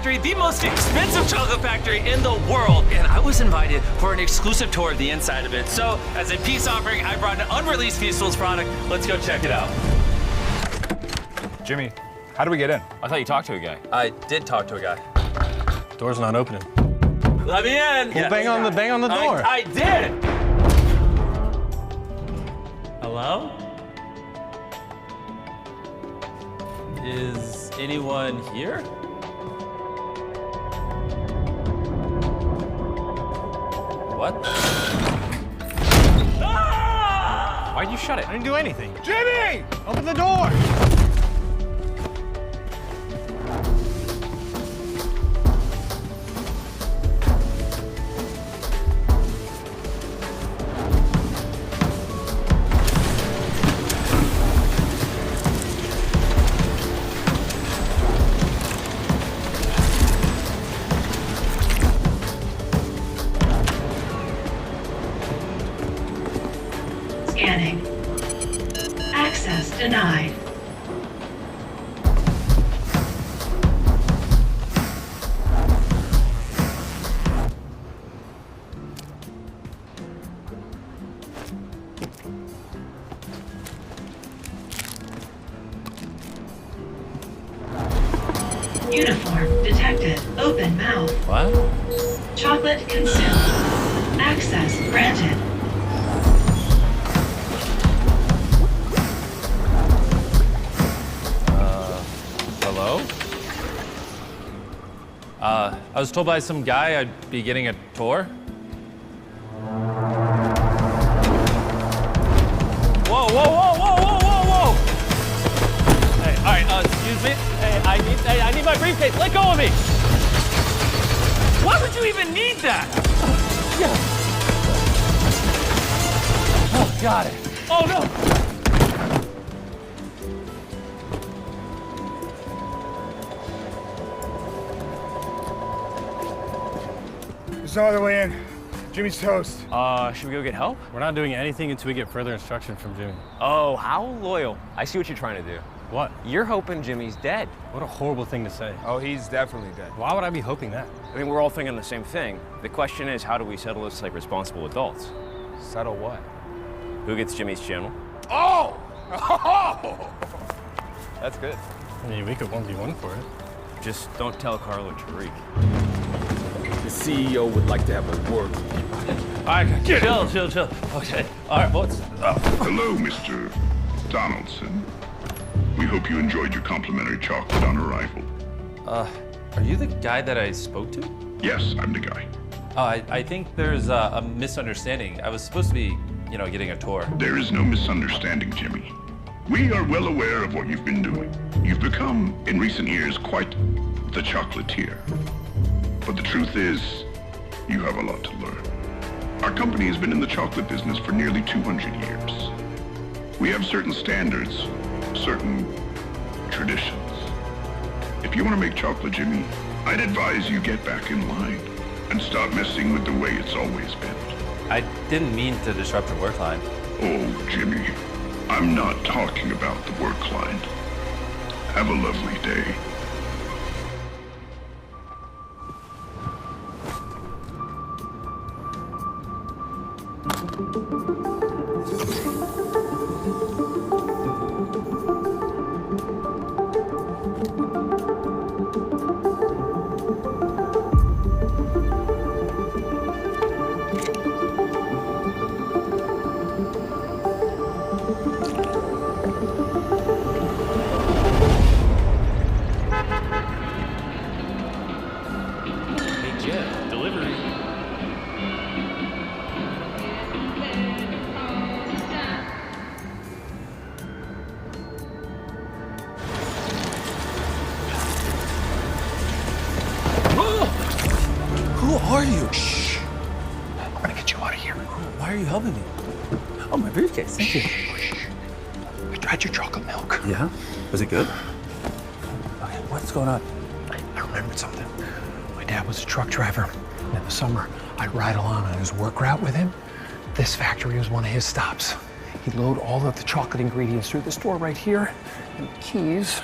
factory, the most expensive chocolate factory in the world. And I was invited for an exclusive tour of the inside of it. So, as a peace offering, I brought an unreleased Feastables product. Let's go check it out. Jimmy, how do we get in? I thought you talked to a guy. I did talk to a guy. Door's not opening. Let me in. Well, bang on the door. I did. Hello? Is anyone here? What? Ah! Why'd you shut it? I didn't do anything. Jimmy! Open the door! Scanning. Access denied. Uniform detected. Open mouth. What? Chocolate consumed. Access granted. Hello? I was told by some guy I'd be getting a tour. Whoa, whoa, whoa, whoa, whoa, whoa, whoa! Hey, all right, excuse me. Hey, I need my briefcase. Let go of me. Why would you even need that? Yeah. Oh, got it. Oh, no. There's no other way in. Jimmy's toast. Should we go get help? We're not doing anything until we get further instruction from Jimmy. Oh, how loyal. I see what you're trying to do. What? You're hoping Jimmy's dead. What a horrible thing to say. Oh, he's definitely dead. Why would I be hoping that? I mean, we're all thinking the same thing. The question is, how do we settle this like responsible adults? Settle what? Who gets Jimmy's channel? Oh! Oh! That's good. I mean, we could 1v1 for it. Just don't tell Carlo Tariq. The CEO would like to have a word with you. All right, chill. Okay. All right, what's... Hello, Mr. Donaldson. We hope you enjoyed your complimentary chocolate on arrival. Are you the guy that I spoke to? Yes, I'm the guy. I think there's a misunderstanding. I was supposed to be, getting a tour. There is no misunderstanding, Jimmy. We are well aware of what you've been doing. You've become, in recent years, quite the chocolatier. But the truth is, you have a lot to learn. Our company has been in the chocolate business for nearly 200 years. We have certain standards, certain traditions. If you want to make chocolate, Jimmy, I'd advise you get back in line and stop messing with the way it's always been. I didn't mean to disrupt your work line. Oh, Jimmy, I'm not talking about the work line. Have a lovely day. Who are you? Shh. I'm gonna get you out of here. Why are you helping me? Oh, my briefcase. Thank you. I tried your chocolate milk. Yeah? Was it good? Okay, what's going on? I remembered something. My dad was a truck driver. And in the summer, I'd ride along on his work route with him. This factory was one of his stops. He'd load all of the chocolate ingredients through the store right here, and the keys